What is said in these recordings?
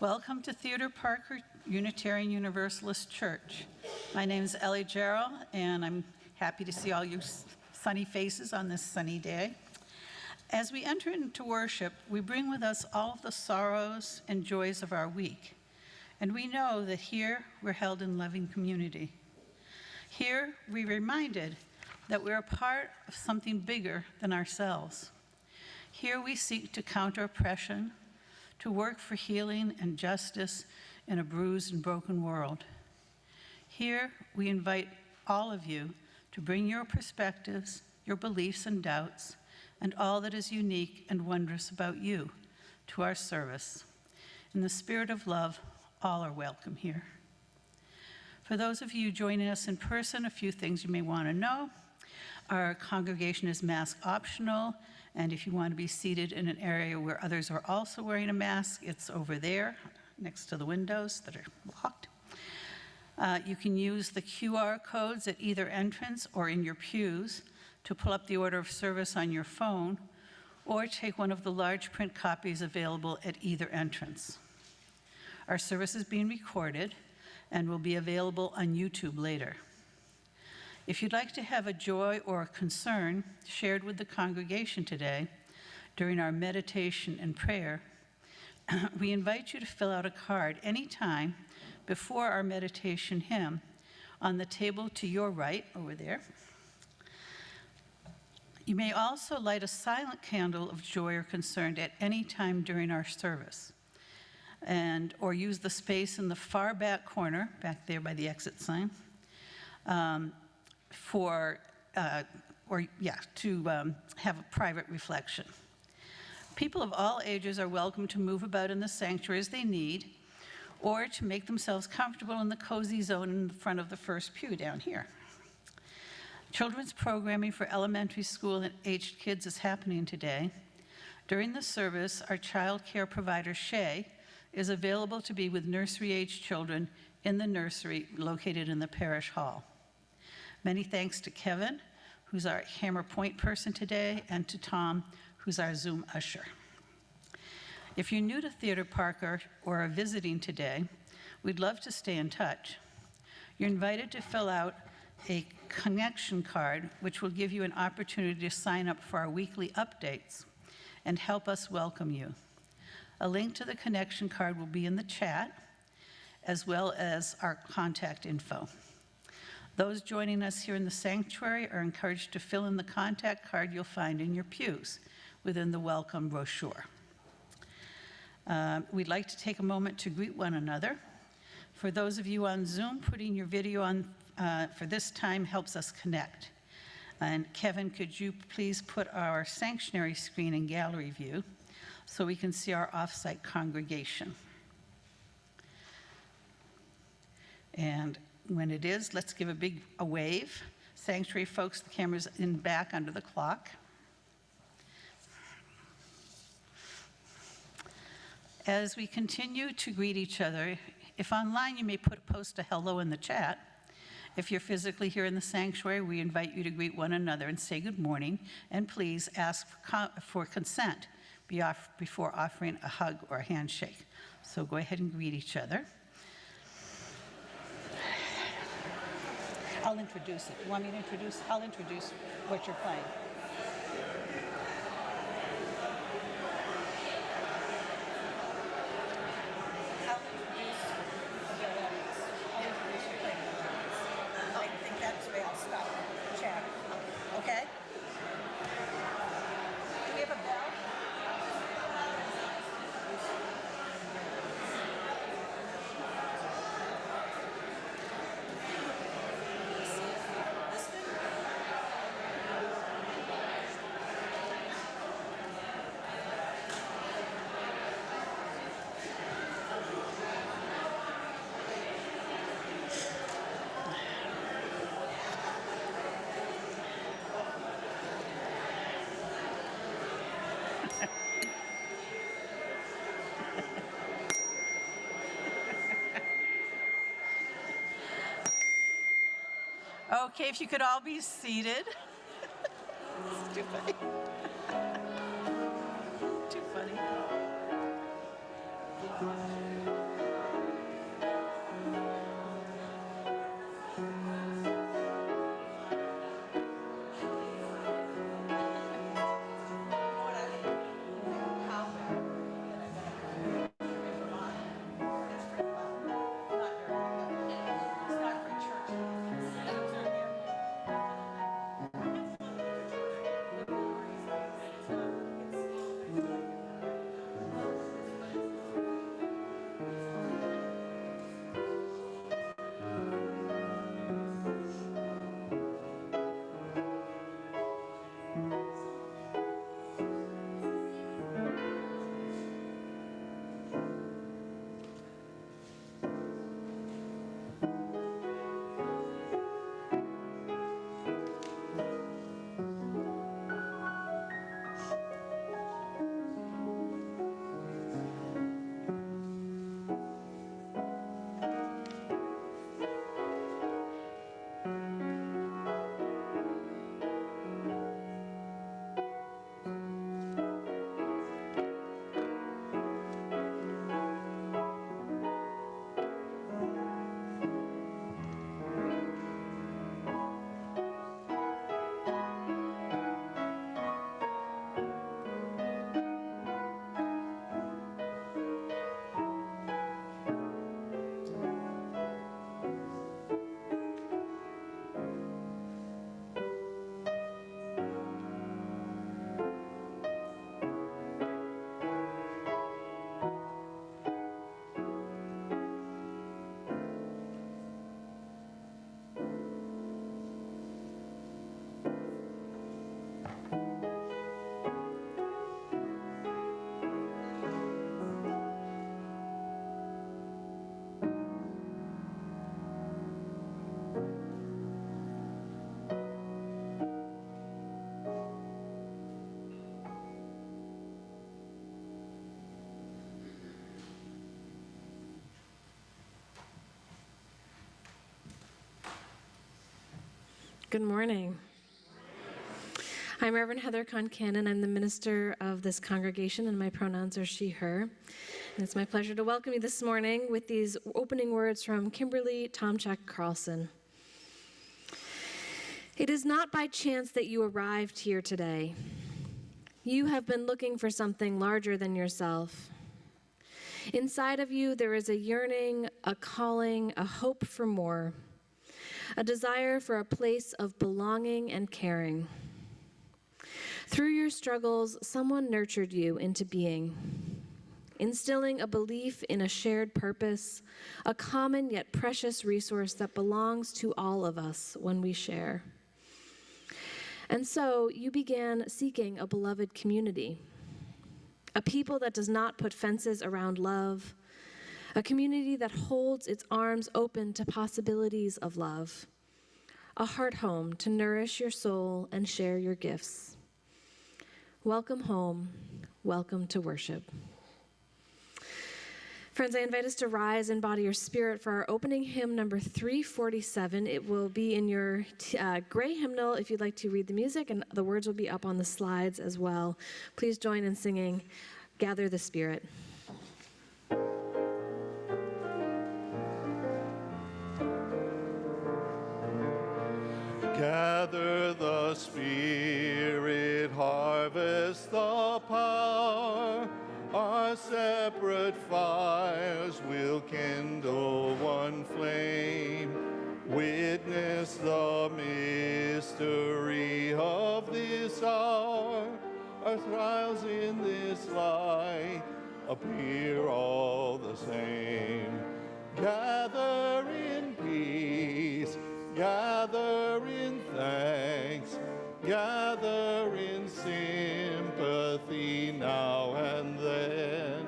Welcome to Theodore Parker Unitarian Universalist Church. My name is Ellie Jarrell, and I'm happy to see all you sunny faces on this sunny day. As we enter into worship, we bring with us all of the sorrows and joys of our week. And we know that here we're held in loving community. Here we're reminded that we're a part of something bigger than ourselves. Here we seek to counter oppression, to work for healing and justice in a bruised and broken world. Here we invite all of you to bring your perspectives, your beliefs and doubts, and all that is unique and wondrous about you to our service. In the spirit of love, all are welcome here. For those of you joining us in person, a few things you may want to know. Our congregation is mask optional, and if you want to be seated in an area where others are also wearing a mask, it's over there next to the windows that are locked. You can use the QR codes at either entrance or in your pews to pull up the order of service on your phone, or take one of the large print copies available at either entrance. Our service is being recorded and will be available on YouTube later. If you'd like to have a joy or a concern shared with the congregation today during our meditation and prayer, we invite you to fill out a card anytime before our meditation hymn on the table to your right over there. You may also light a silent candle of joy or concern at any time during our service, or use the space in the far back corner, back there by the exit sign, to have a private reflection. People of all ages are welcome to move about in the sanctuary as they need, or to make themselves comfortable in the cozy zone in the front of the first pew down here. Children's programming for elementary school and aged kids is happening today. During the service, our child care provider, Shay, is available to be with nursery-age children in the nursery located in the parish hall. Many thanks to Kevin, who's our hammer point person today, and to Tom, who's our Zoom usher. If you're new to Theodore Parker or are visiting today, we'd love to stay in touch. You're invited to fill out a connection card, which will give you an opportunity to sign up for our weekly updates and help us welcome you. A link to the connection card will be in the chat, as well as our contact info. Those joining us here in the sanctuary are encouraged to fill in the contact card you'll find in your pews within the welcome brochure. We'd like to take a moment to greet one another. For those of you on Zoom, putting your video on for this time helps us connect. And Kevin, could you please put our sanctuary screen in gallery view so we can see our off-site congregation? And when it is, let's give a wave. Sanctuary folks, the camera's in back under the clock. As we continue to greet each other, if online, you may post a hello in the chat. If you're physically here in the sanctuary, we invite you to greet one another and say good morning, and please ask for consent before offering a hug or a handshake. So go ahead and greet each other. I'll introduce it. You want me to introduce? I'll introduce what you're playing. Okay, if you could all be seated. It's too funny. Too funny. Good morning. I'm Reverend Heather Concannon. I'm the minister of this congregation, and my pronouns are she, her. And it's my pleasure to welcome you this morning with these opening words from Kimberly Tomchak Carlson. It is not by chance that you arrived here today. You have been looking for something larger than yourself. Inside of you, there is a yearning, a calling, a hope for more, a desire for a place of belonging and caring. Through your struggles, someone nurtured you into being, instilling a belief in a shared purpose, a common yet precious resource that belongs to all of us when we share. And so you began seeking a beloved community, a people that does not put fences around love, a community that holds its arms open to possibilities of love, a heart home to nourish your soul and share your gifts. Welcome home, welcome to worship. Friends, I invite us to rise and body your spirit for our opening hymn number 347. It will be in your gray hymnal if you'd like to read the music, and the words will be up on the slides as well. Please join in singing, Gather the Spirit. Gather the Spirit, harvest the power. Our separate fires will kindle one flame. Witness the mystery of this hour. Our trials in this light appear all the same. Gather in peace, gather in thanks, gather in sympathy now and then.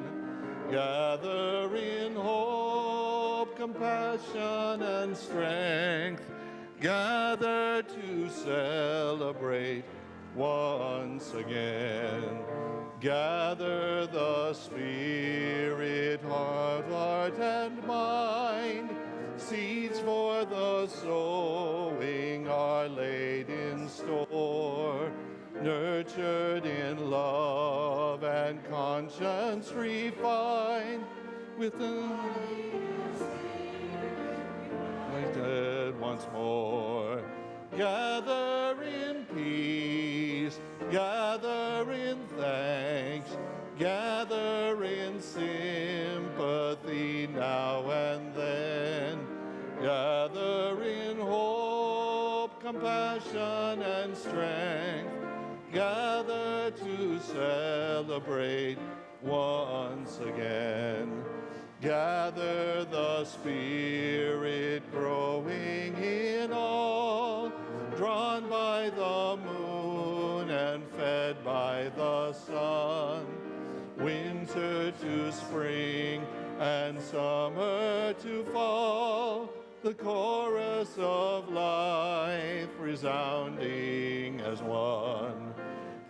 Gather in hope, compassion, and strength. Gather to celebrate once again. Gather the Spirit, heart, and mind. Seeds for the sowing are laid in store, nurtured in love and conscience refined, with the united once more. Gather in peace, gather in thanks, gather in sympathy now and then. Gather in hope, compassion, and strength. Gather to celebrate once again. Gather the Spirit growing in all, drawn by the moon and fed by the sun. Winter to spring and summer to fall, the chorus of life resounding as one.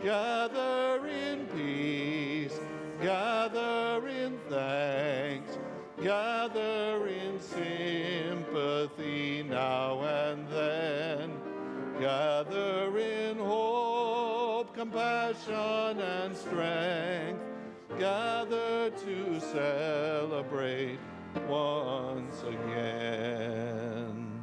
Gather in peace, gather in thanks, gather in sympathy now and then. Gather in hope, compassion, and strength. Gather to celebrate once again.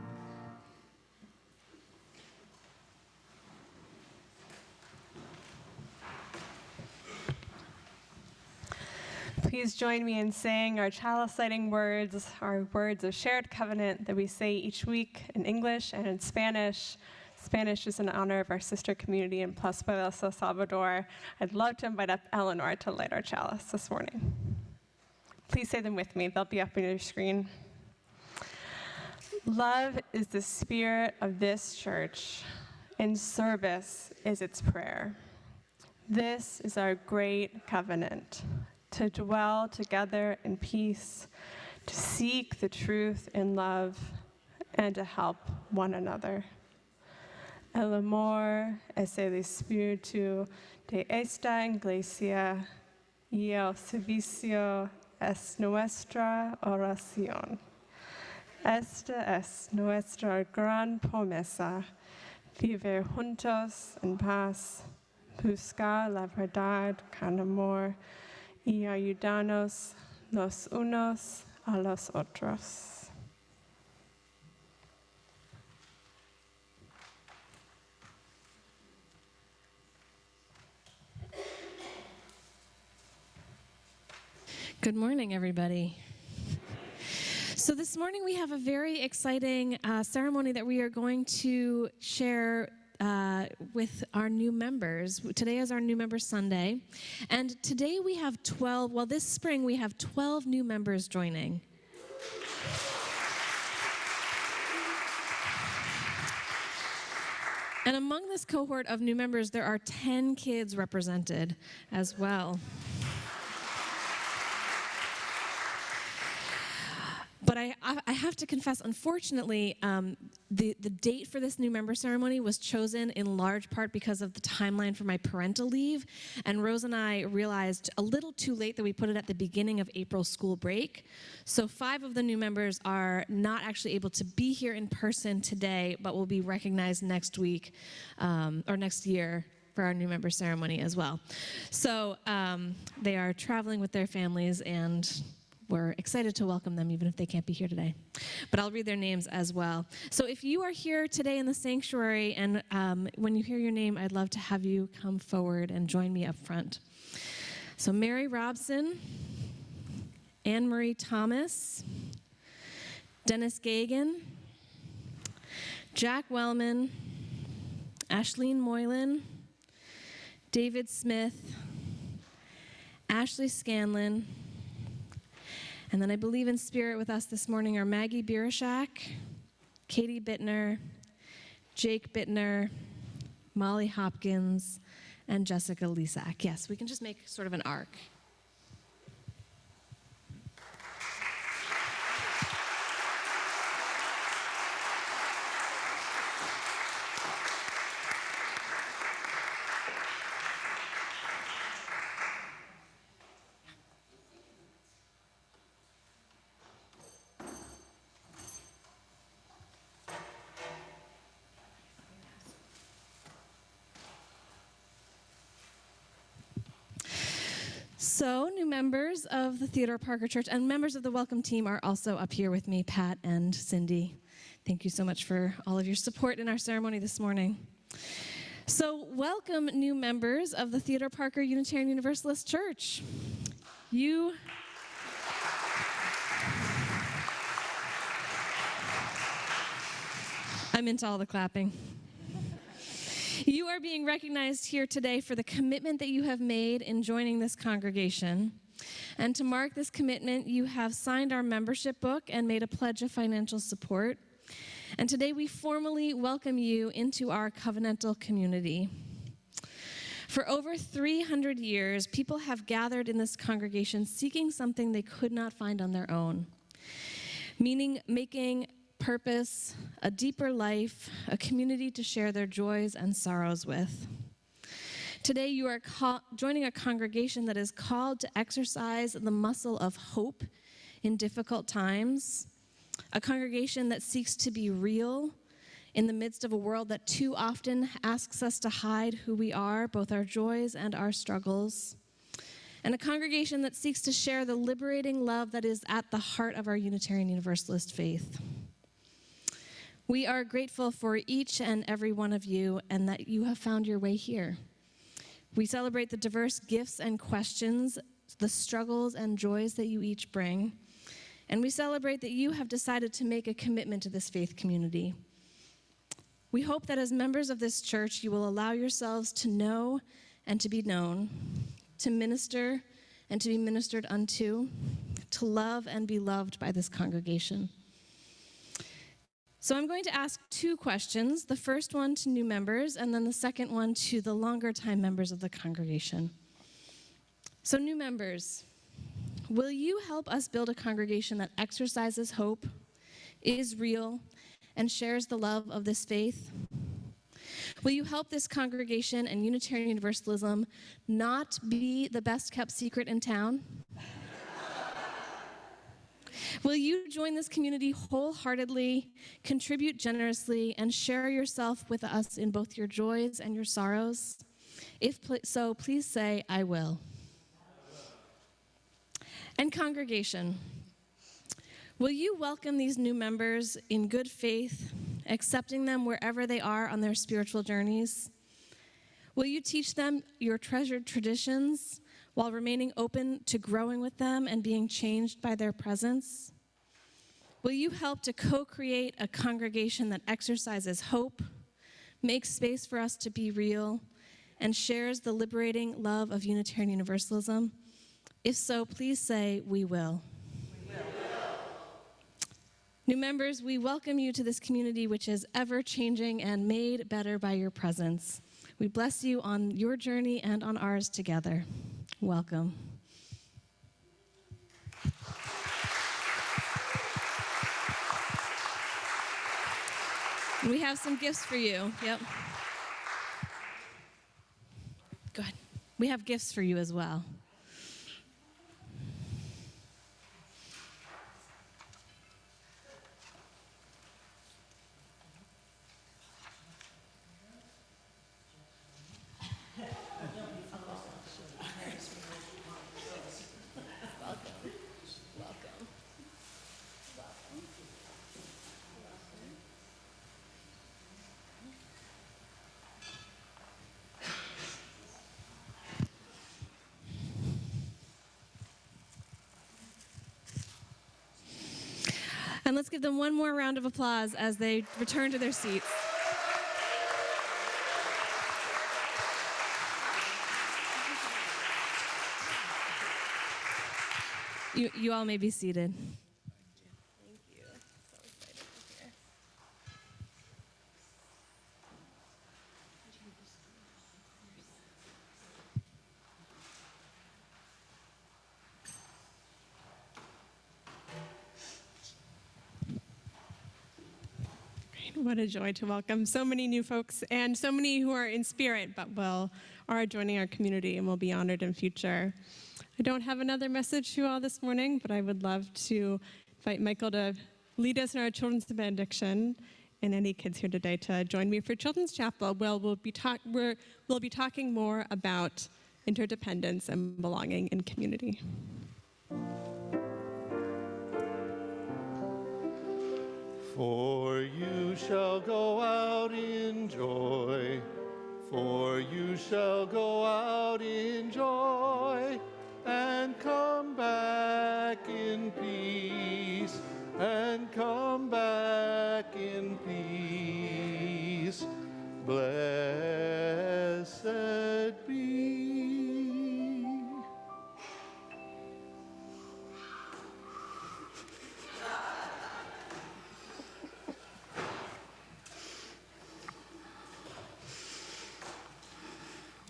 Please join me in saying our chalice lighting words, our words of shared covenant that we say each week in English and in Spanish. Spanish is in honor of our sister community in Plus Pueblos, El Salvador. I'd love to invite up Eleanor to light our chalice this morning. Please say them with me. They'll be up on your screen. Love is the spirit of this church, and service is its prayer. This is our great covenant, to dwell together in peace, to seek the truth in love, and to help one another. El amor es el espíritu de esta iglesia, y el servicio es nuestra oración. Esta es nuestra gran promesa, vivir juntos en paz, buscar la verdad con amor y ayudarnos los unos a los otros. Good morning, everybody. So this morning we have a very exciting ceremony that we are going to share with our new members. Today is our new member Sunday. And today we have this spring we have 12 new members joining. And among this cohort of new members, there are 10 kids represented as well. But I have to confess, unfortunately, the date for this new member ceremony was chosen in large part because of the timeline for my parental leave. And Rose and I realized a little too late that we put it at the beginning of April school break. So 5 of the new members are not actually able to be here in person today, but will be recognized next week or next year for our new member ceremony as well. So they are traveling with their families, and we're excited to welcome them even if they can't be here today. But I'll read their names as well. So if you are here today in the sanctuary and when you hear your name, I'd love to have you come forward and join me up front. So Mary Robson, Anne Marie Thomas, Dennis Gagan, Jack Wellman, Ashleen Moylan, David Smith, Ashley Scanlon, and then I believe in spirit with us this morning are Maggie Birashak, Katie Bittner, Jake Bittner, Molly Hopkins, and Jessica Lisak. Yes, we can just make sort of an arc. So, new members of the Theodore Parker Church and members of the Welcome Team are also up here with me, Pat and Cindy. Thank you so much for all of your support in our ceremony this morning. So, welcome new members of the Theodore Parker Unitarian Universalist Church. I'm into all the clapping. You are being recognized here today for the commitment that you have made in joining this congregation. And to mark this commitment, you have signed our membership book and made a pledge of financial support. And today we formally welcome you into our covenantal community. For over 300 years, people have gathered in this congregation seeking something they could not find on their own, meaning making purpose, a deeper life, a community to share their joys and sorrows with. Today you are joining a congregation that is called to exercise the muscle of hope in difficult times, a congregation that seeks to be real in the midst of a world that too often asks us to hide who we are, both our joys and our struggles, and a congregation that seeks to share the liberating love that is at the heart of our Unitarian Universalist faith. We are grateful for each and every one of you and that you have found your way here. We celebrate the diverse gifts and questions, the struggles and joys that you each bring, and we celebrate that you have decided to make a commitment to this faith community. We hope that as members of this church, you will allow yourselves to know and to be known, to minister and to be ministered unto, to love and be loved by this congregation. So I'm going to ask 2 questions, the first one to new members, and then the second one to the longer time members of the congregation. So new members, will you help us build a congregation that exercises hope, is real, and shares the love of this faith? Will you help this congregation and Unitarian Universalism not be the best kept secret in town? Will you join this community wholeheartedly, contribute generously, and share yourself with us in both your joys and your sorrows? If so, please say, I will. And congregation, will you welcome these new members in good faith, accepting them wherever they are on their spiritual journeys? Will you teach them your treasured traditions while remaining open to growing with them and being changed by their presence? Will you help to co-create a congregation that exercises hope, makes space for us to be real, and shares the liberating love of Unitarian Universalism? If so, please say, we will. We will. New members, we welcome you to this community which is ever-changing and made better by your presence. We bless you on your journey and on ours together. Welcome. We have some gifts for you. Yep. Go ahead. We have gifts for you as well. And let's give them one more round of applause as they return to their seats. You all may be seated. Thank you. So excited to hear. What a joy to welcome so many new folks and so many who are in spirit but are joining our community and will be honored in future. I don't have another message to you all this morning, but I would love to invite Michael to lead us in our children's benediction, and any kids here today to join me for Children's Chapel, where we'll be talking more about interdependence and belonging in community. For you shall go out in joy, for you shall go out in joy, and come back in peace, and come back in peace. Blessed be.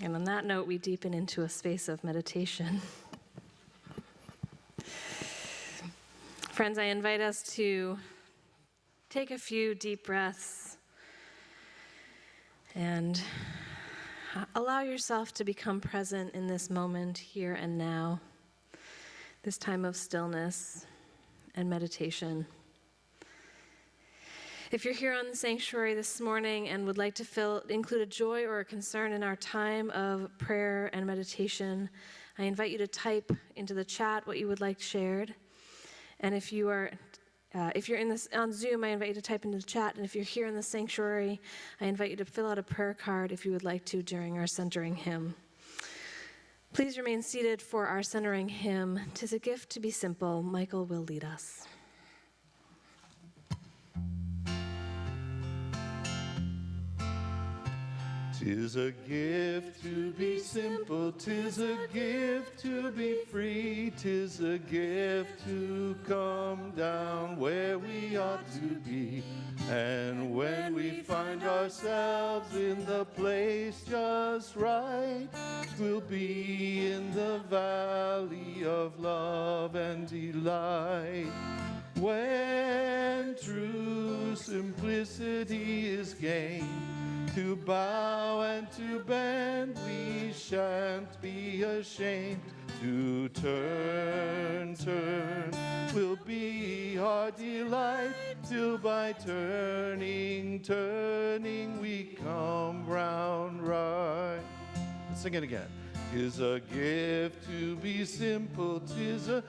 And on that note, we deepen into a space of meditation. Friends, I invite us to take a few deep breaths and allow yourself to become present in this moment, here and now, this time of stillness and meditation. If you're here on the sanctuary this morning and would like to include a joy or a concern in our time of prayer and meditation, I invite you to type into the chat what you would like shared. And if you're on Zoom, I invite you to type into the chat. And if you're here in the sanctuary, I invite you to fill out a prayer card if you would like to during our centering hymn. Please remain seated for our centering hymn. 'Tis a gift to be simple. Michael will lead us. 'Tis a gift to be simple, 'tis a gift to be free, 'tis a gift to come down where we ought to be. And when we find ourselves in the place just right, we'll be in the valley of love and delight. When true simplicity is gained, to bow and to bend, we shan't be ashamed. To turn, we'll be till by turning, turning we come round right. Let's sing it again. 'Tis a gift to be simple, 'tis a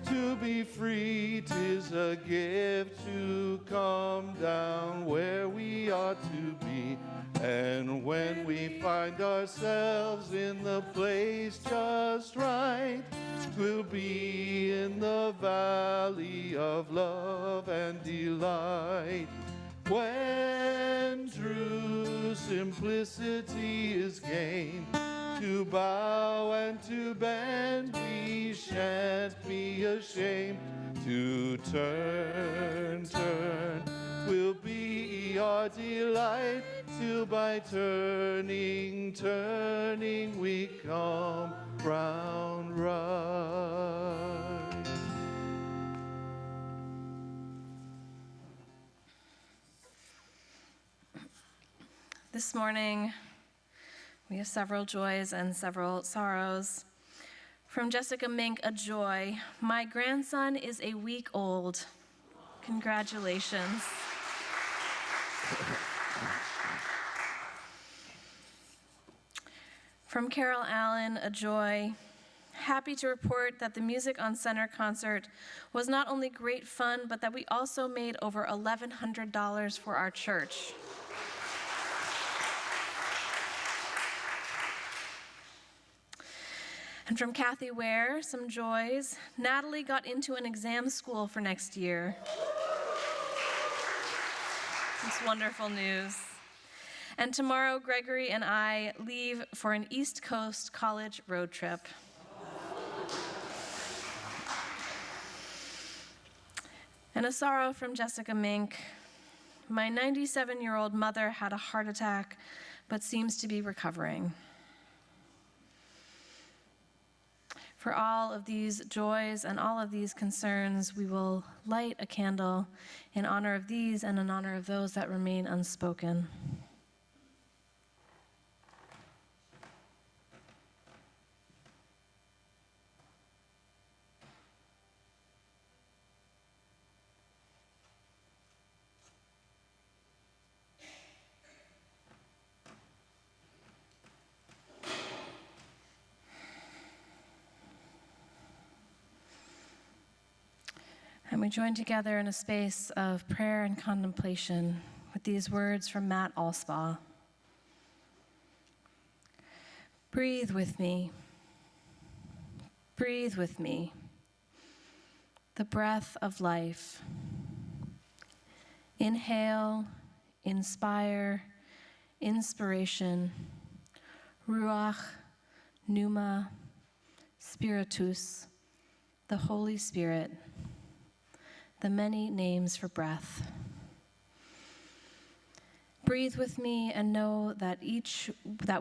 to be free, 'tis a gift to come down where we ought to be. And when we find ourselves in the place just right, 'twill be in the valley of love and delight. When true simplicity is gained, to bow and to bend, we shan't be ashamed. To turn, turn will be our delight, till by turning, turning we come round right. This morning, we have several joys and several sorrows. From Jessica Mink, a joy. My grandson is a week old. Congratulations. From Carol Allen, a joy. Happy to report that the Music on Center concert was not only great fun, but that we also made over $1,100 for our church. And from Kathy Ware, some joys. Natalie got into an exam school for next year. It's wonderful news. And tomorrow, Gregory and I leave for an East Coast college road trip. And a sorrow from Jessica Mink. My 97-year-old mother had a heart attack, but seems to be recovering. For all of these joys and all of these concerns, we will light a candle in honor of these and in honor of those that remain unspoken. And we join together in a space of prayer and contemplation with these words from Matt Alspaugh. Breathe with me. Breathe with me. The breath of life. Inhale, inspire, inspiration. Ruach, Pneuma, Spiritus, the Holy Spirit. The many names for breath. Breathe with me and know that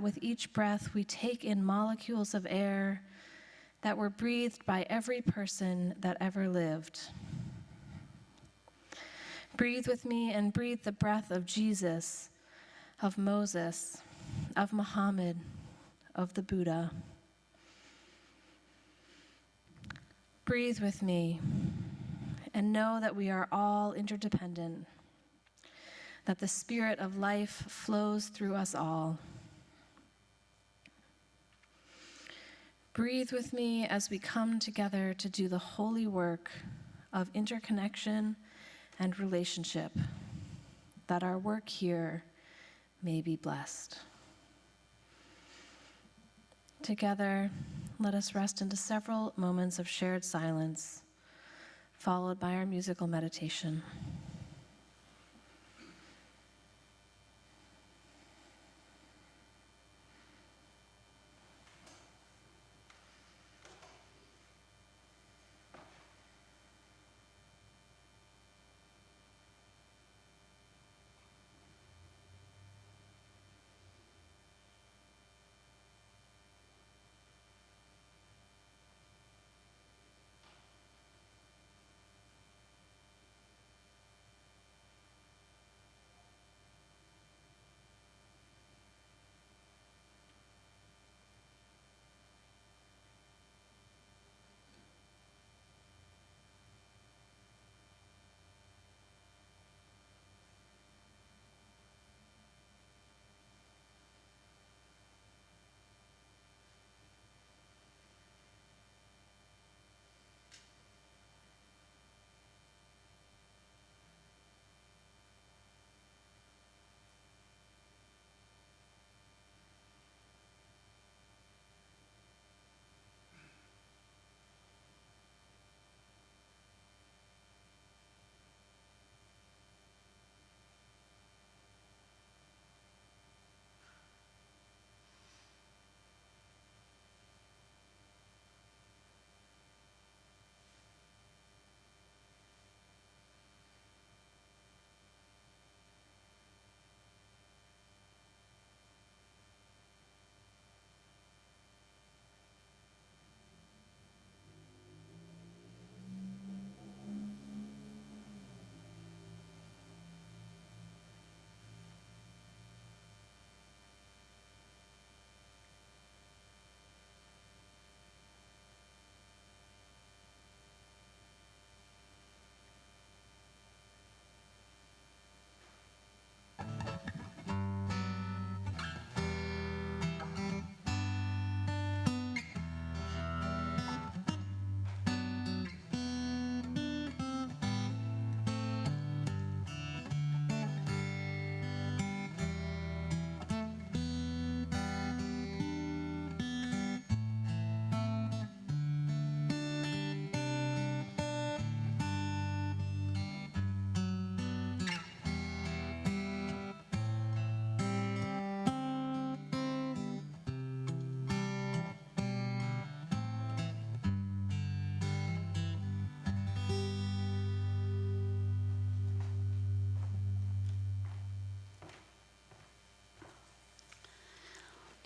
with each breath we take in molecules of air that were breathed by every person that ever lived. Breathe with me and breathe the breath of Jesus, of Moses, of Muhammad, of the Buddha. Breathe with me and know that we are all interdependent, that the spirit of life flows through us all. Breathe with me as we come together to do the holy work of interconnection and relationship, that our work here may be blessed. Together, let us rest into several moments of shared silence, followed by our musical meditation.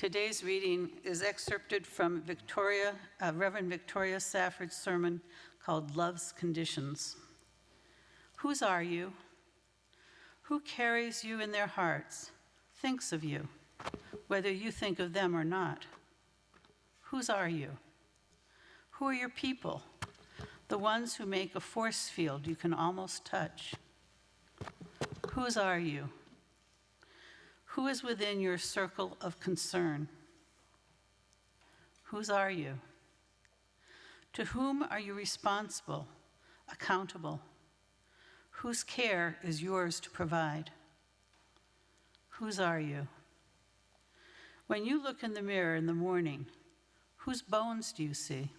Today's reading is excerpted from Reverend Victoria Safford's sermon called Love's Conditions. Whose are you? Who carries you in their hearts, thinks of you, whether you think of them or not? Whose are you? Who are your people? The ones who make a force field you can almost touch. Whose are you? Who is within your circle of concern? Whose are you? To whom are you responsible, accountable? Whose care is yours to provide? Whose are you? When you look in the mirror in the morning, whose bones do you see?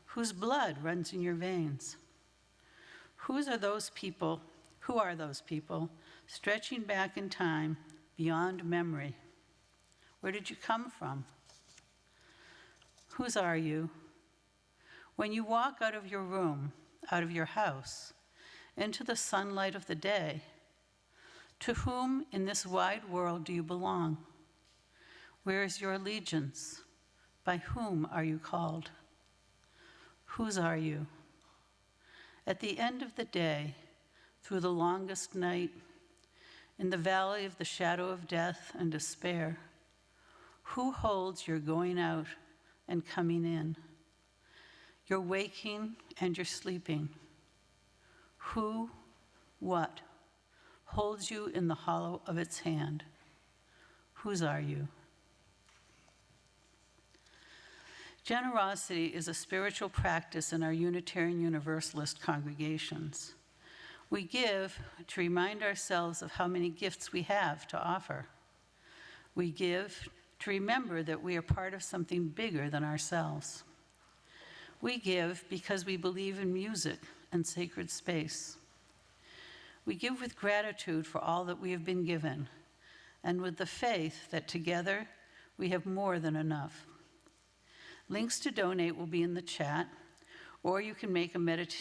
Whose blood runs in your veins? Who are those people stretching back in time beyond memory? Where did you come from? Whose are you? When you walk out of your room, out of your house, into the sunlight of the day, to whom in this wide world do you belong? Where is your allegiance? By whom are you called? Whose are you? At the end of the day, through the longest night, in the valley of the shadow of death and despair, who holds your going out and coming in, your waking and your sleeping? Who, what, holds you in the hollow of its hand? Whose are you? Generosity is a spiritual practice in our Unitarian Universalist congregations. We give to remind ourselves of how many gifts we have to offer. We give to remember that we are part of something bigger than ourselves. We give because we believe in music and sacred space. We give with gratitude for all that we have been given, and with the faith that together we have more than enough. Links to donate will be in the chat, or you can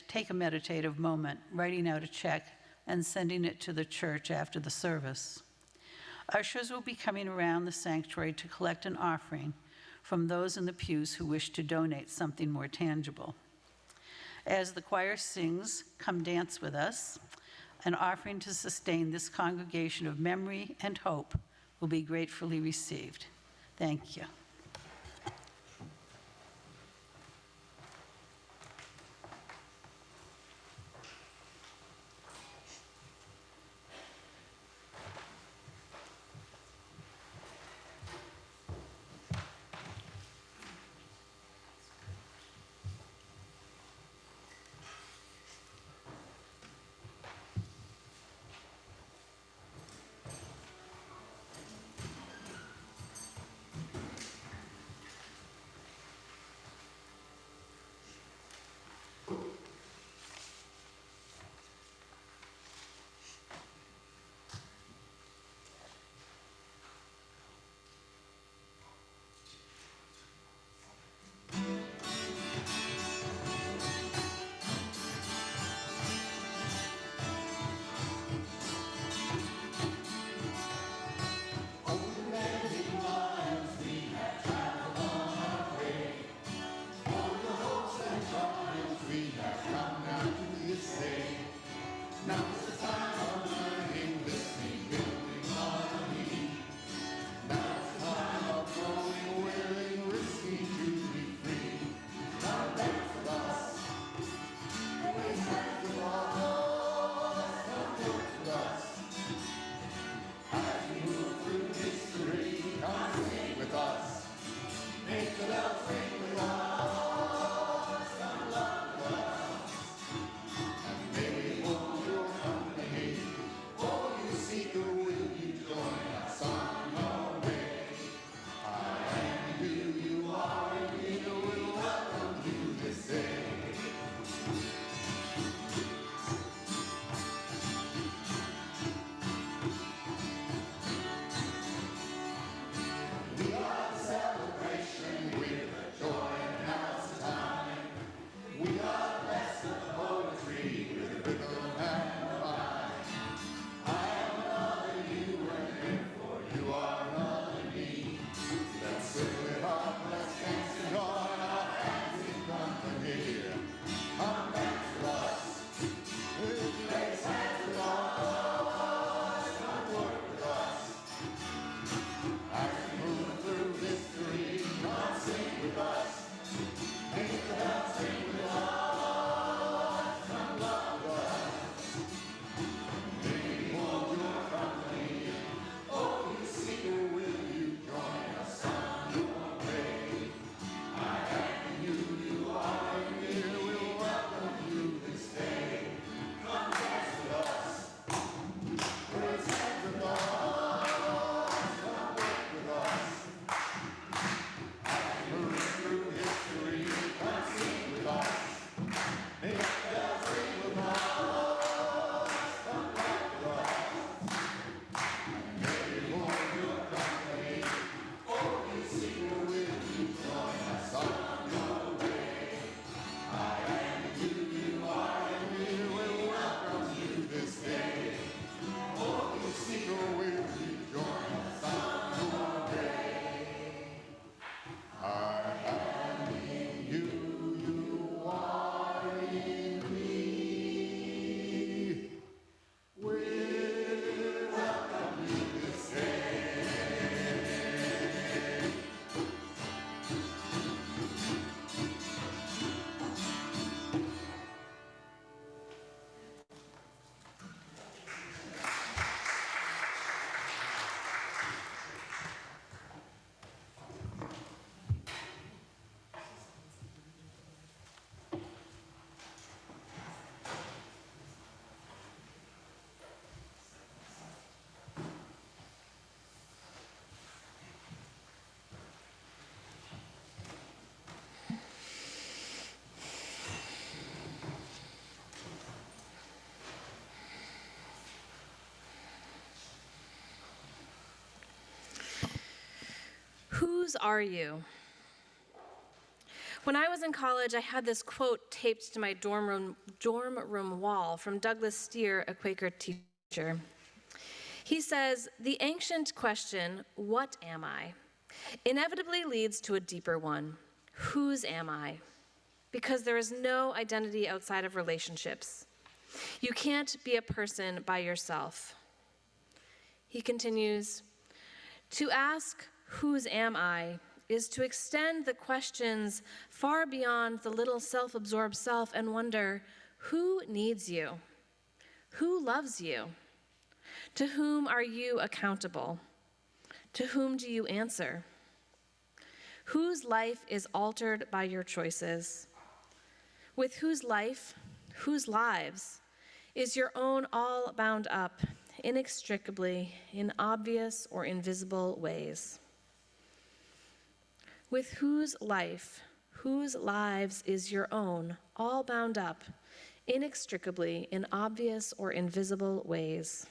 take a meditative moment, writing out a check and sending it to the church after the service. Ushers will be coming around the sanctuary to collect an offering from those in the pews who wish to donate something more tangible. As the choir sings, "Come Dance With Us," an offering to sustain this congregation of memory and hope will be gratefully received. Thank you. Whose are you? When I was in college, I had this quote taped to my dorm room wall from Douglas Steer, a Quaker teacher. He says, "The ancient question, 'What am I?' inevitably leads to a deeper one, 'Whose am I?' Because there is no identity outside of relationships. You can't be a person by yourself." He continues, "To ask, 'Whose am I?' is to extend the questions far beyond the little self-absorbed self and wonder, who needs you? Who loves you? To whom are you accountable? To whom do you answer? Whose life is altered by your choices? With whose life, whose lives, is your own all bound up inextricably in obvious or invisible ways? With whose life, whose lives is your own, all bound up, inextricably in obvious or invisible ways?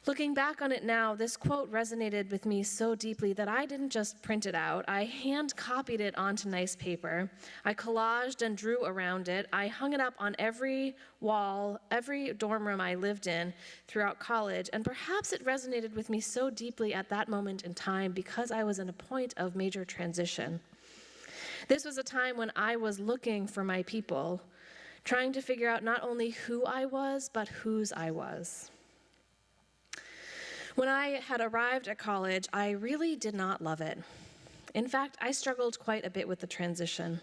Looking back on it now, this quote resonated with me so deeply that I didn't just print it out. I hand copied it onto nice paper. I collaged and drew around it. I hung it up on every wall, every dorm room I lived in throughout college, and perhaps it resonated with me so deeply at that moment in time because I was in a point of major transition. This was a time when I was looking for my people, trying to figure out not only who I was, but whose I was. When I had arrived at college, I really did not love it. In fact, I struggled quite a bit with the transition.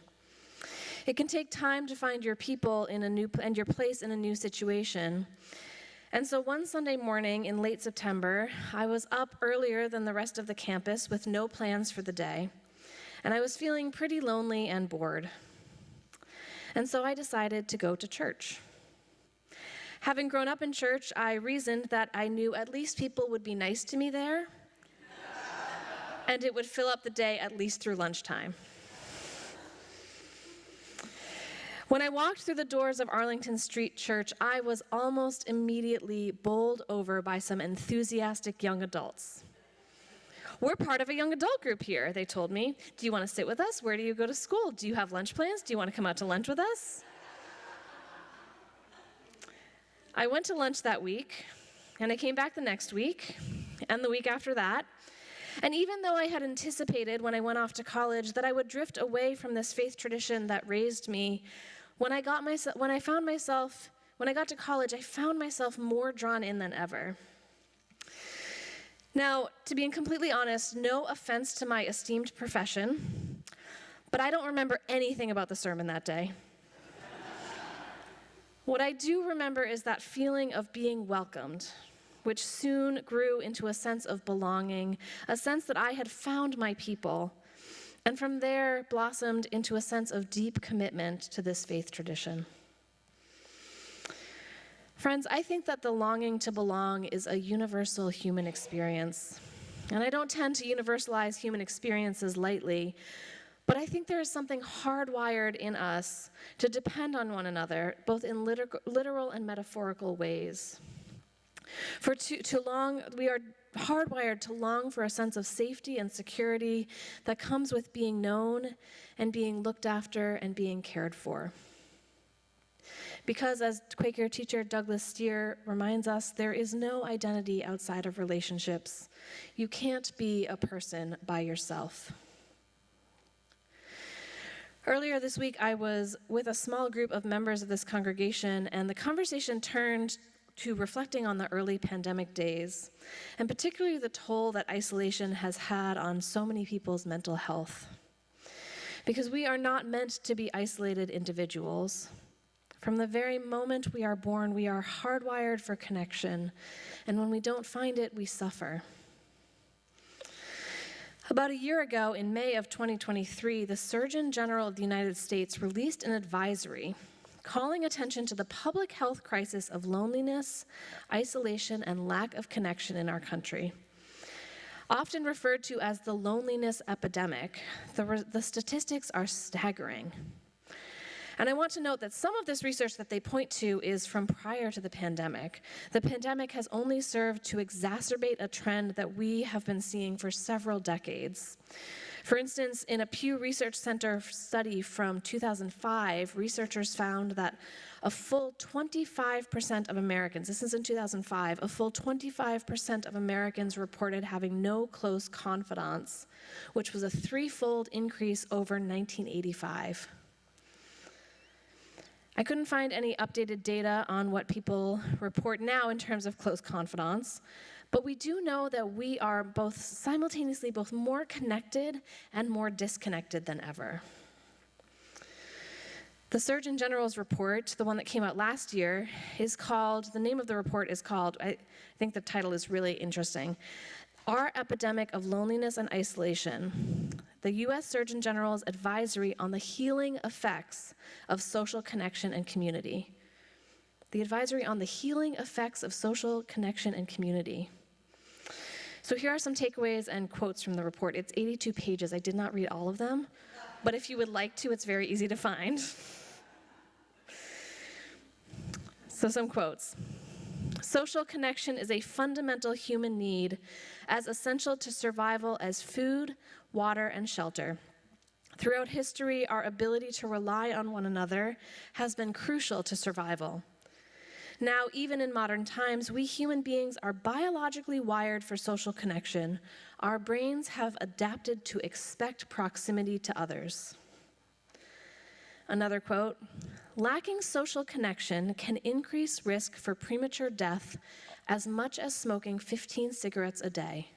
It can take time to find your people and your place in a new situation. And so one Sunday morning in late September, I was up earlier than the rest of the campus with no plans for the day, and I was feeling pretty lonely and bored. And so I decided to go to church. Having grown up in church, I reasoned that I knew at least people would be nice to me there, and it would fill up the day at least through lunchtime. When I walked through the doors of Arlington Street Church, I was almost immediately bowled over by some enthusiastic young adults. "We're part of a young adult group here," they told me. "Do you want to sit with us? Where do you go to school? Do you have lunch plans? Do you want to come out to lunch with us?" I went to lunch that week, and I came back the next week, and the week after that. And even though I had anticipated when I went off to college that I would drift away from this faith tradition that raised me, when I got to college, I found myself more drawn in than ever. Now, to be completely honest, no offense to my esteemed profession, but I don't remember anything about the sermon that day. What I do remember is that feeling of being welcomed, which soon grew into a sense of belonging, a sense that I had found my people, and from there blossomed into a sense of deep commitment to this faith tradition. Friends, I think that the longing to belong is a universal human experience. And I don't tend to universalize human experiences lightly, but I think there is something hardwired in us to depend on one another, both in literal and metaphorical ways. For too long, we are hardwired to long for a sense of safety and security that comes with being known and being looked after and being cared for. Because, as Quaker teacher Douglas Steer reminds us, there is no identity outside of relationships. You can't be a person by yourself. Earlier this week, I was with a small group of members of this congregation, and the conversation turned to reflecting on the early pandemic days, and particularly the toll that isolation has had on so many people's mental health. Because we are not meant to be isolated individuals. From the very moment we are born, we are hardwired for connection, and when we don't find it, we suffer. About a year ago, in May of 2023, the Surgeon General of the United States released an advisory calling attention to the public health crisis of loneliness, isolation, and lack of connection in our country. Often referred to as the loneliness epidemic, the statistics are staggering. And I want to note that some of this research that they point to is from prior to the pandemic. The pandemic has only served to exacerbate a trend that we have been seeing for several decades. For instance, in a Pew Research Center study from 2005, researchers found that a full 25% of Americans, this is in 2005, a full 25% of Americans reported having no close confidants, which was a threefold increase over 1985. I couldn't find any updated data on what people report now in terms of close confidants, but we do know that we are both simultaneously both more connected and more disconnected than ever. The Surgeon General's report, the one that came out last year, is called, the name of the report is called, I think the title is really interesting, Our Epidemic of Loneliness and Isolation, the U.S. Surgeon General's Advisory on the Healing Effects of Social Connection and Community. The Advisory on the Healing Effects of Social Connection and Community. So here are some takeaways and quotes from the report. It's 82 pages. I did not read all of them, but if you would like to, it's very easy to find. So some quotes. Social connection is a fundamental human need, as essential to survival as food, water, and shelter. Throughout history, our ability to rely on one another has been crucial to survival. Now, even in modern times, we human beings are biologically wired for social connection. Our brains have adapted to expect proximity to others. Another quote, lacking social connection can increase risk for premature death as much as smoking 15 cigarettes a day.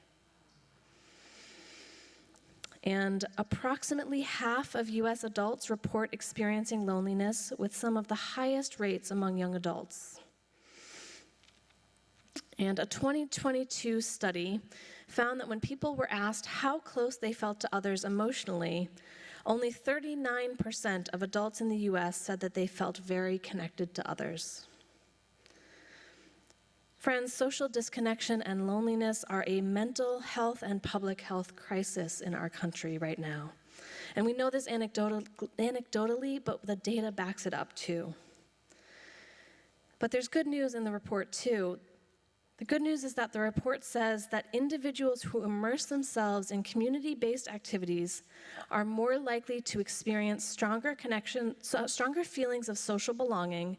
And approximately half of US adults report experiencing loneliness, with some of the highest rates among young adults. And a 2022 study found that when people were asked how close they felt to others emotionally, only 39% of adults in the US said that they felt very connected to others. Friends, social disconnection and loneliness are a mental health and public health crisis in our country right now. And we know this anecdotally, but the data backs it up too. But there's good news in the report too. The good news is that the report says that individuals who immerse themselves in community-based activities are more likely to experience stronger feelings of social belonging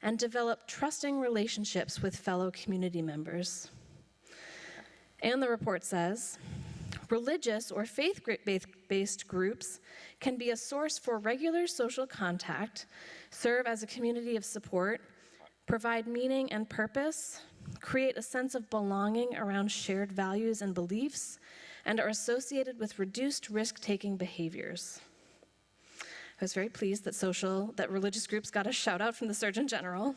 and develop trusting relationships with fellow community members. And the report says, religious or faith-based groups can be a source for regular social contact, serve as a community of support, provide meaning and purpose, create a sense of belonging around shared values and beliefs, and are associated with reduced risk-taking behaviors. I was very pleased that religious groups got a shout out from the Surgeon General.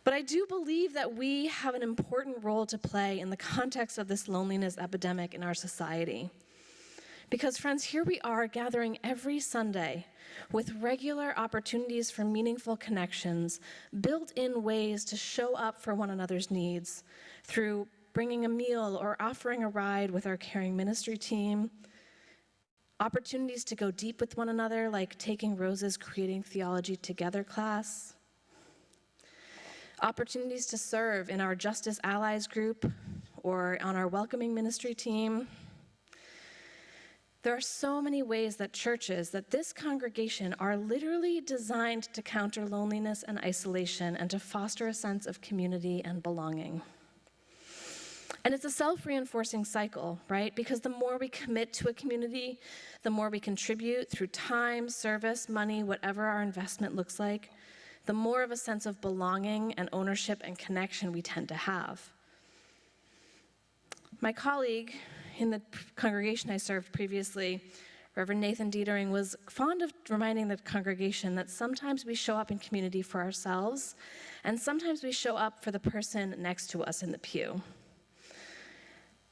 But I do believe that we have an important role to play in the context of this loneliness epidemic in our society. Because friends, here we are gathering every Sunday with regular opportunities for meaningful connections, built-in ways to show up for one another's needs through bringing a meal or offering a ride with our caring ministry team, opportunities to go deep with one another, like taking Rose's Creating Theology Together class, opportunities to serve in our Justice Allies group or on our welcoming ministry team. There are so many ways that churches, that this congregation, are literally designed to counter loneliness and isolation and to foster a sense of community and belonging. And it's a self-reinforcing cycle, right? Because the more we commit to a community, the more we contribute through time, service, money, whatever our investment looks like, the more of a sense of belonging and ownership and connection we tend to have. My colleague in the congregation I served previously, Reverend Nathan Dietering, was fond of reminding the congregation that sometimes we show up in community for ourselves, and sometimes we show up for the person next to us in the pew.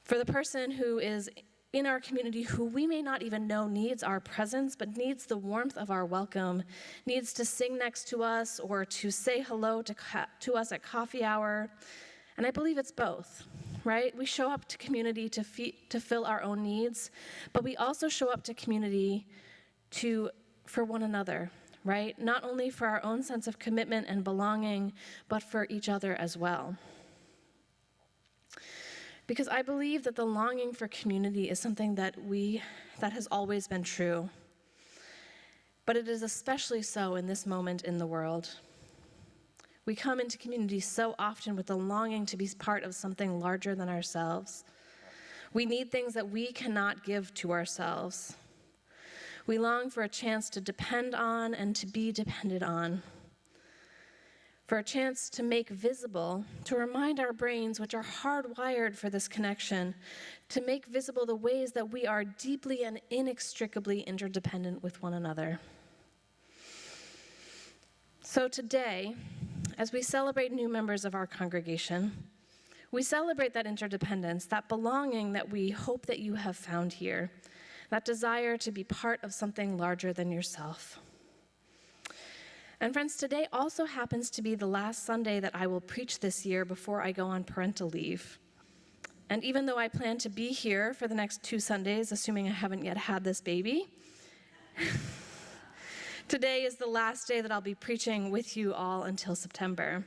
For the person who is in our community who we may not even know needs our presence, but needs the warmth of our welcome, needs to sing next to us or to say hello to us at coffee hour. And I believe it's both, right? We show up to community to fill our own needs, but we also show up to community to for one another, right? Not only for our own sense of commitment and belonging, but for each other as well. Because I believe that the longing for community is something that has always been true. But it is especially so in this moment in the world. We come into community so often with the longing to be part of something larger than ourselves. We need things that we cannot give to ourselves. We long for a chance to depend on and to be depended on. For a chance to make visible, to remind our brains, which are hardwired for this connection, to make visible the ways that we are deeply and inextricably interdependent with one another. So today, as we celebrate new members of our congregation, we celebrate that interdependence, that belonging that we hope that you have found here, that desire to be part of something larger than yourself. And friends, today also happens to be the last Sunday that I will preach this year before I go on parental leave. And even though I plan to be here for the next 2 Sundays, assuming I haven't yet had this baby, today is the last day that I'll be preaching with you all until September.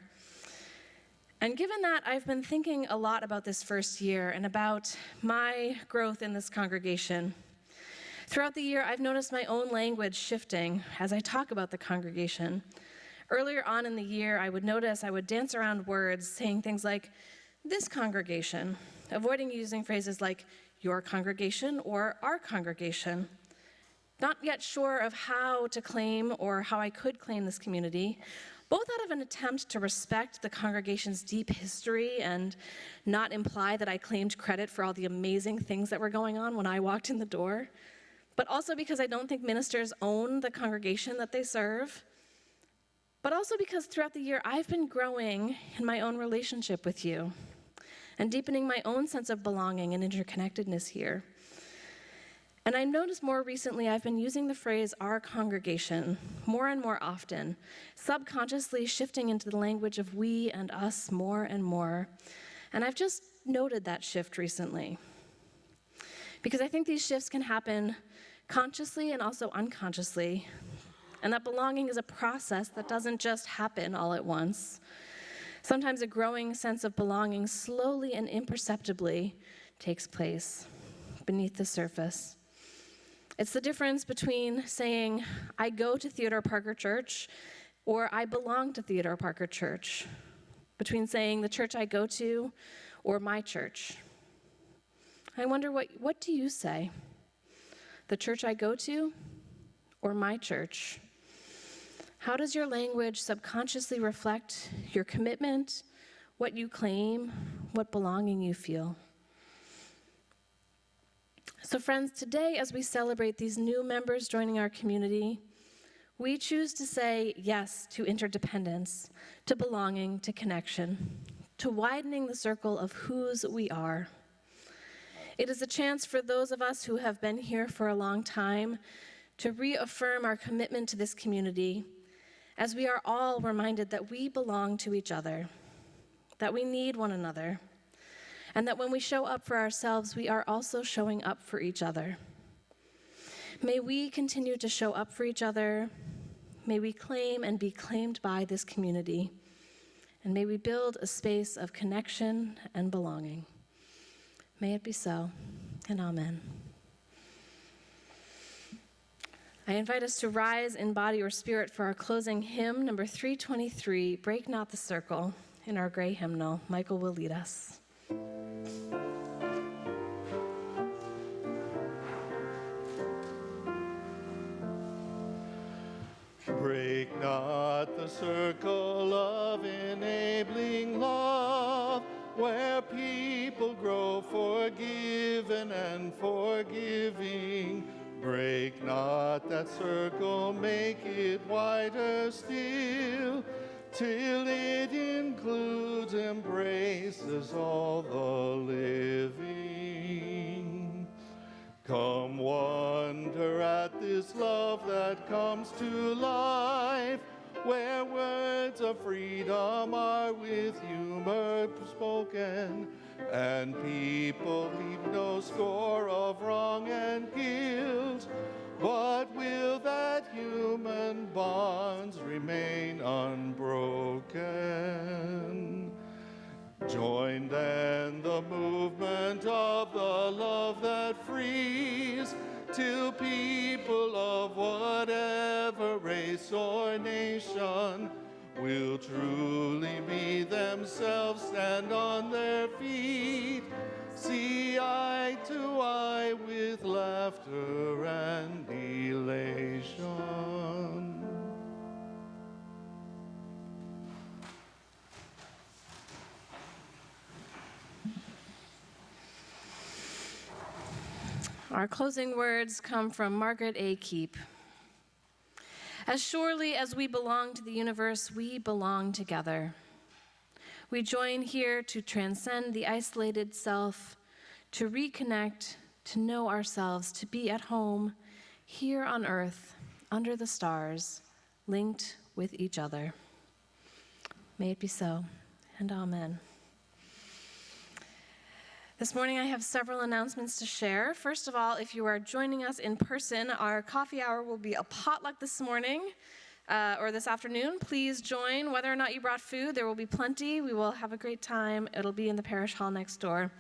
And given that, I've been thinking a lot about this first year and about my growth in this congregation. Throughout the year, I've noticed my own language shifting as I talk about the congregation. Earlier on in the year, I would dance around words, saying things like, this congregation, avoiding using phrases like your congregation or our congregation. Not yet sure of how to claim or how I could claim this community, both out of an attempt to respect the congregation's deep history and not imply that I claimed credit for all the amazing things that were going on when I walked in the door, but also because I don't think ministers own the congregation that they serve, but also because throughout the year I've been growing in my own relationship with you and deepening my own sense of belonging and interconnectedness here. And I noticed more recently I've been using the phrase our congregation more and more often, subconsciously shifting into the language of we and us more and more. And I've just noted that shift recently. Because I think these shifts can happen consciously and also unconsciously, and that belonging is a process that doesn't just happen all at once. Sometimes a growing sense of belonging slowly and imperceptibly takes place beneath the surface. It's the difference between saying, I go to Theodore Parker Church, or I belong to Theodore Parker Church, between saying the church I go to, or my church. I wonder, what do you say? The church I go to, or my church? How does your language subconsciously reflect your commitment, what you claim, what belonging you feel? So friends, today as we celebrate these new members joining our community, we choose to say yes to interdependence, to belonging, to connection, to widening the circle of whose we are. It is a chance for those of us who have been here for a long time to reaffirm our commitment to this community, as we are all reminded that we belong to each other, that we need one another, and that when we show up for ourselves, we are also showing up for each other. May we continue to show up for each other. May we claim and be claimed by this community. And may we build a space of connection and belonging. May it be so, and amen. I invite us to rise in body or spirit for our closing hymn, number 323, Break Not the Circle, in our gray hymnal. Michael will lead us. Break not the circle of enabling love, where people grow forgiven and forgiving. Break not that circle, make it wider still, till it includes, embraces all the living. Come wonder at this love that comes to life, where words of freedom are with humor spoken, and people leave no score of wrong and guilt, but will that of a race or nation will truly be themselves, stand on their feet, see eye to eye with laughter and elation. Our closing words come from Margaret A. Keep. As surely as we belong to the universe, we belong together. We join here to transcend the isolated self, to reconnect, to know ourselves, to be at home, here on earth, under the stars, linked with each other. May it be so, and amen. This morning I have several announcements to share. First of all, if you are joining us in person, our coffee hour will be a potluck this morning or this afternoon. Please join. Whether or not you brought food, there will be plenty. We will have a great time. It'll be in the parish hall next door.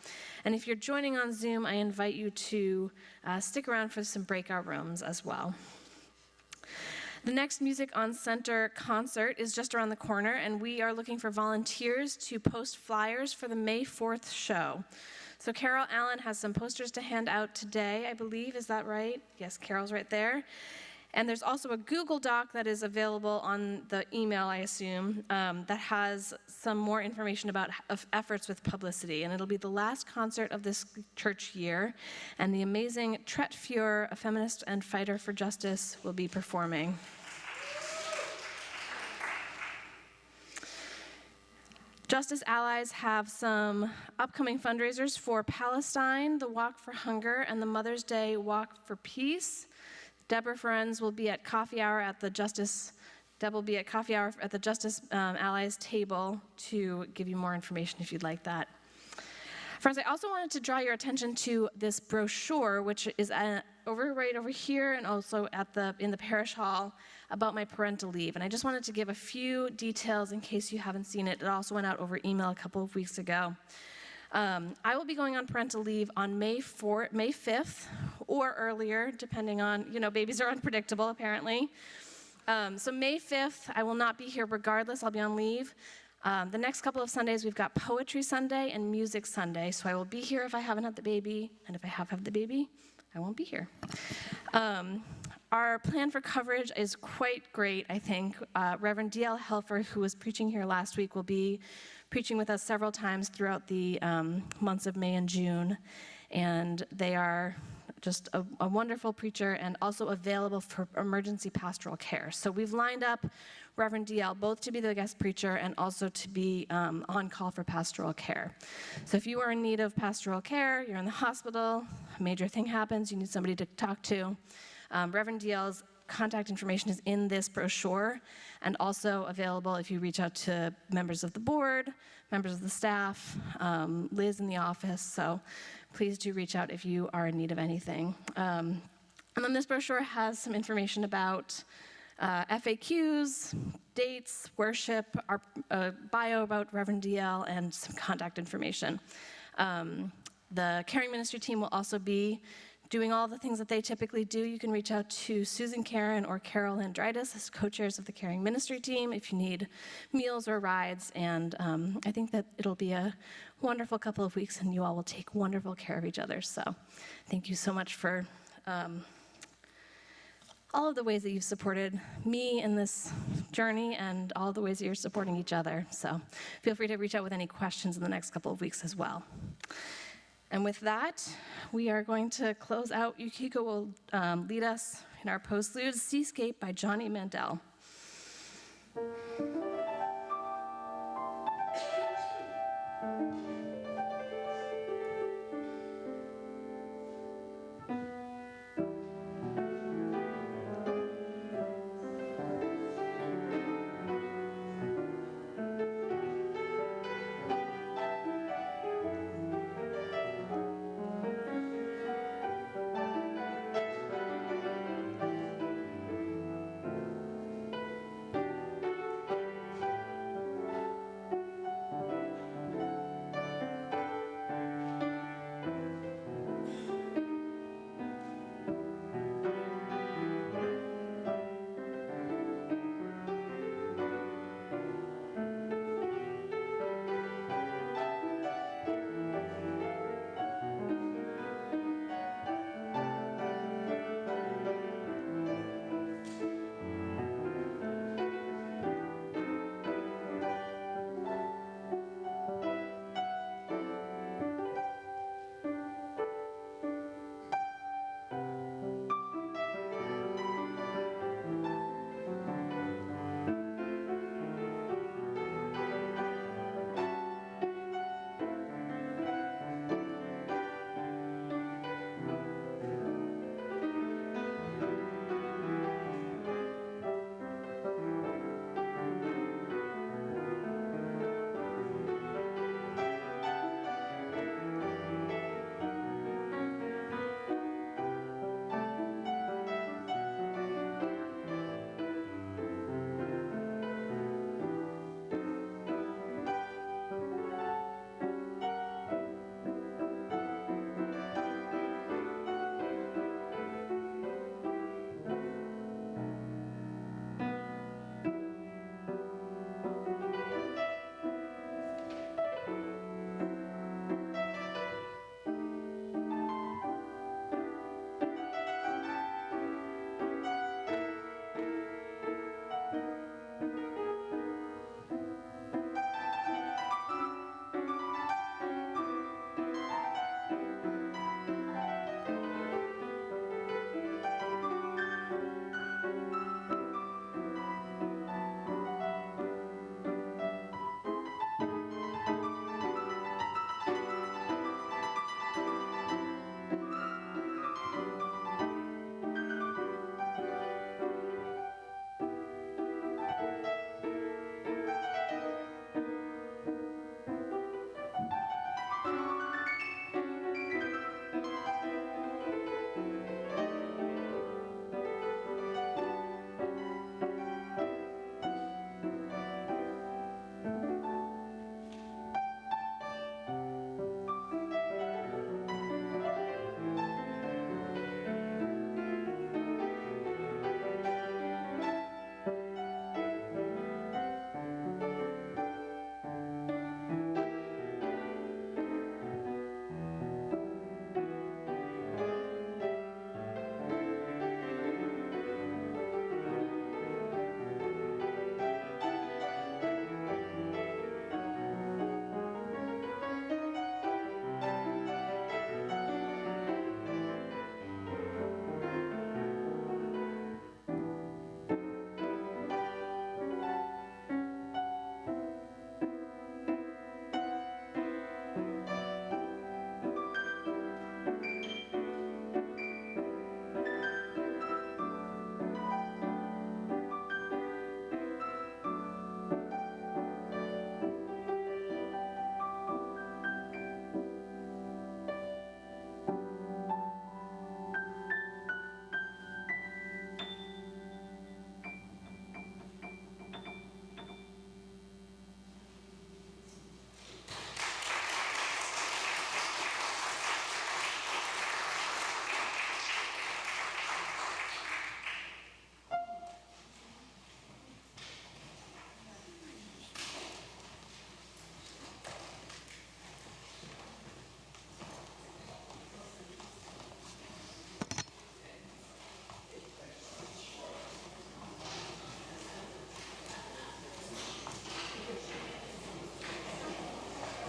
And if you're joining on Zoom, I invite you to stick around for some breakout rooms as well. The next Music on Center concert is just around the corner, and we are looking for volunteers to post flyers for the May 4th show. So Carol Allen has some posters to hand out today, I believe. Is that right? Yes, Carol's right there. And there's also a Google Doc that is available on the email, I assume, that has some more information about efforts with publicity. And it'll be the last concert of this church year. And the amazing Tret Fuhr, a feminist and fighter for justice, will be performing. Justice Allies have some upcoming fundraisers for Palestine, the Walk for Hunger, and the Mother's Day Walk for Peace. Deborah Ferenz will be at coffee hour at the Justice. Deb will be at coffee hour at the Justice Allies table to give you more information if you'd like that. Friends, I also wanted to draw your attention to this brochure, which is right over here and also in the parish hall, about my parental leave. And I just wanted to give a few details in case you haven't seen it. It also went out over email a couple of weeks ago. I will be going on parental leave on May 5th or earlier, depending on, babies are unpredictable apparently. So May 5th, I will not be here regardless. I'll be on leave. The next couple of Sundays, we've got Poetry Sunday and Music Sunday. So I will be here if I haven't had the baby, and if I have had the baby, I won't be here. Our plan for coverage is quite great, I think. Reverend D.L. Helfer, who was preaching here last week, will be preaching with us several times throughout the months of May and June. And they are just a wonderful preacher and also available for emergency pastoral care. So we've lined up Reverend D.L. both to be the guest preacher and also to be on call for pastoral care. So if you are in need of pastoral care, you're in the hospital, a major thing happens, you need somebody to talk to, Reverend D.L.'s contact information is in this brochure and also available if you reach out to members of the board, members of the staff, Liz in the office. So please do reach out if you are in need of anything. And then this brochure has some information about FAQs, dates, worship, our bio about Reverend D.L., and some contact information. The caring ministry team will also be doing all the things that they typically do. You can reach out to Susan Karen or Carol Andritis as co-chairs of the caring ministry team if you need meals or rides. And I think that it'll be a wonderful couple of weeks, and you all will take wonderful care of each other. So thank you so much for all of the ways that you've supported me in this journey and all the ways that you're supporting each other. So feel free to reach out with any questions in the next couple of weeks as well. And with that, we are going to close out. Yukiko will lead us in our postlude, Seascape by Johnny Mandel.